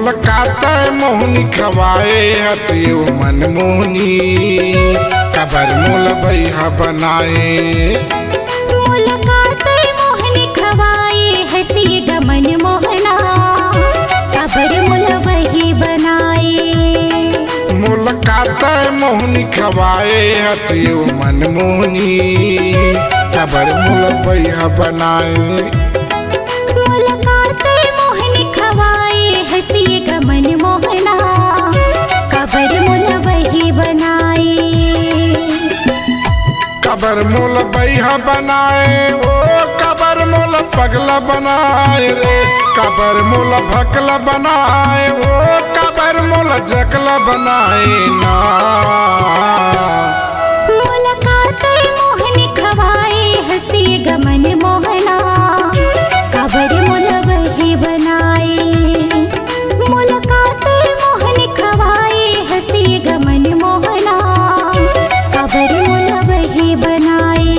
मुलाकात मोहनी खवाए हथियो मन मोहनी कबर मोल भैया बनाए। मुलाकात मोहनी खवाए हसी गमन मोहना कबर मोल वही बनाए। मुलाकात मोहनी खवाए हथियो मन मोहनी कबर मोल भैया बनाए। मुलाकात मोहनी खवाए हसी गमन मोहना कबर मोल वही बनाए। कबर मोल भैया बनाए ओ कबर मोल पगला बनाए रे। कबर मोल भकला बनाए ओ कबर मोल जकला बनाए ना। मुलाकात मोहनी खवाए हसी गमन मोहना कबर मोल वही बनाए। मुलाकात मोहनी खवाए हसी गमन मोहना कबर मोल वही बनाए।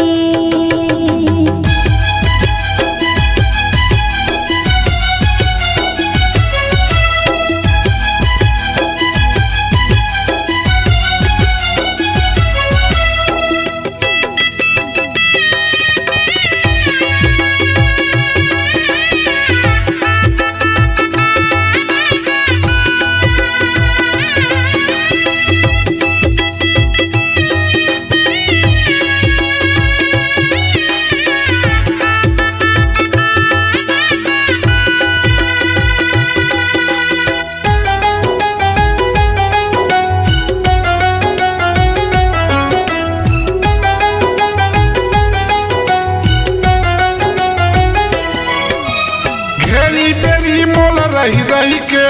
घेरी बेरी मोल रही रही के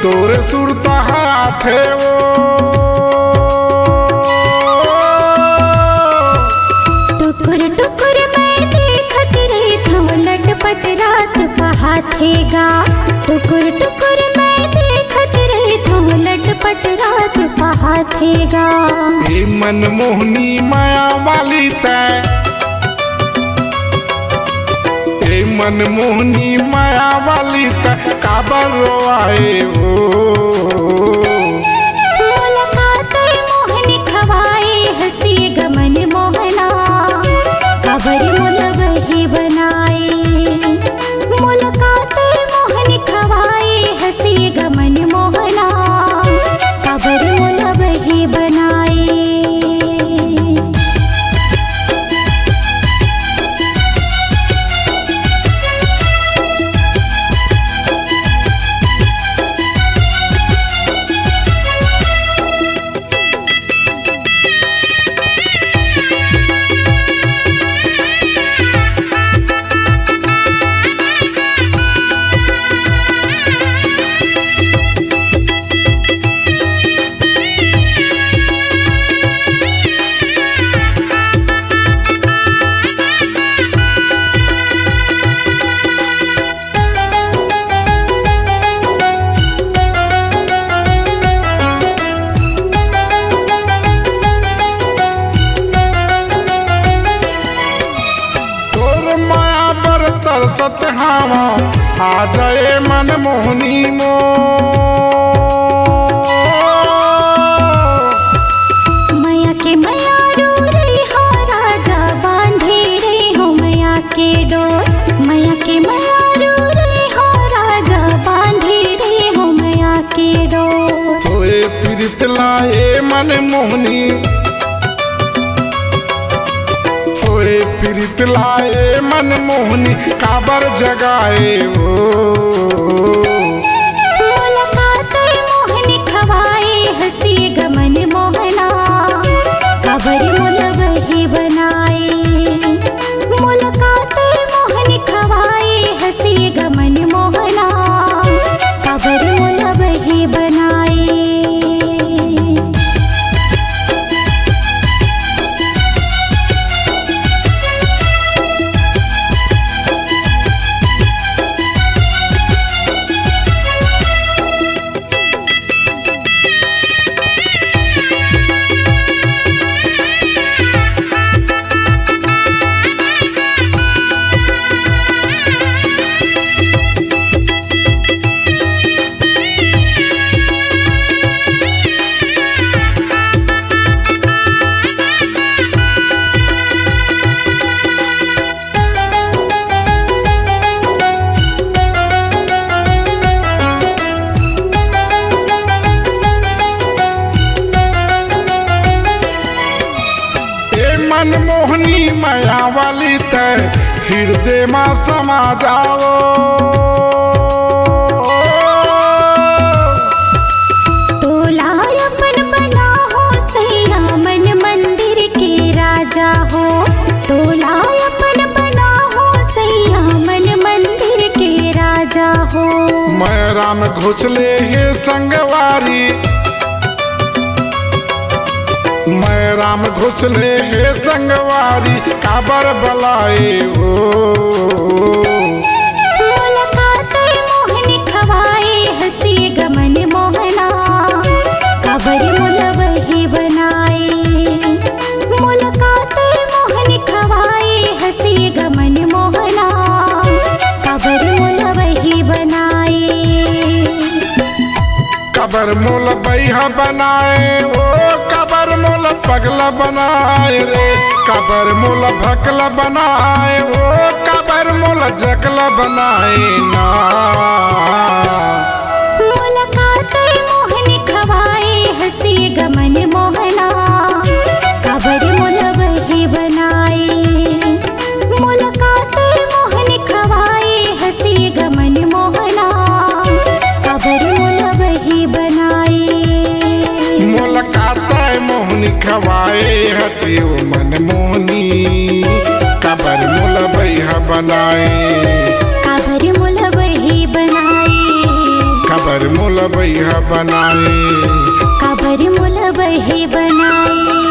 तोरे सुरता हाथे वो। टुकुर टुकुर मैं देखत रही थो लटपट रात पहाथेगा। टुकुर टुकुर मैं देखत रही थो लटपट रात पहाथेगा। ए मन मोहनी माया वाली तै ए मन मोहनी माया वाली तै काबर रोआए ओ। मुलाकात मोहनी खवाए हसी गमन मोहना कबर मोल वही बनाए। मुलाकात मोहनी खवाए हसी गमन मोहना कबर मोल वही बनाए। तरसत हवा आ जाए मन मोहनी मो। मैया के मैया रो रे हो राजा बांधे रे हो मैया के डोर। मैया के मैया रो रे हो राजा बांधे रे हो मैया के डोर। सोए पीड़ित लाए मन मोहनी सोए पीड़ित लाए मन मोहनी काबर जगाए ओ। मुलाकात मोहनी खवाए हसी गमन मोहना कबर मोल वही बनाए। मुलाकात मोहनी खवाए हसी गमन मोहना कबर मोल वही बनाए। मोहनी माया वाली तय हृदय में समा जाओ। तोला अपन बना हो सैया मन मंदिर के राजा हो। तोला अपन बना हो सैया मन मंदिर के राजा हो। मैं राम घुसले हे संगवारी, मैं राम घुसले हे संगवारी काबर बलाए हो। मुलाकात मोहन खवाए हंसी गमन मोहना काबर मुलब ही बनाए। मुलाकात मोहन खवाए हंसी गमन मोहना काबर मुलब ही बनाए। कबर मोल बैहा बनाए ओ कबर मोल पगला बनाए रे। कबर मोल भकला बनाए ओ कबर मोल जकला बनाए ना। मुलाकात मोहन खवाए हंसी गमन मोहना काबर मुलब ही बनाए। मुलाकात मोहन खवाए हंसी गमन मोहना काबर मुलब ही बनाए। मुलाकात मोहनी खवाए हथियो मन मोहनी कबर मोल बैहा बनाए। काबर मुलब ही बनाए। कबर मोल बैहा बनाए। काबर मुलब ही बनाए।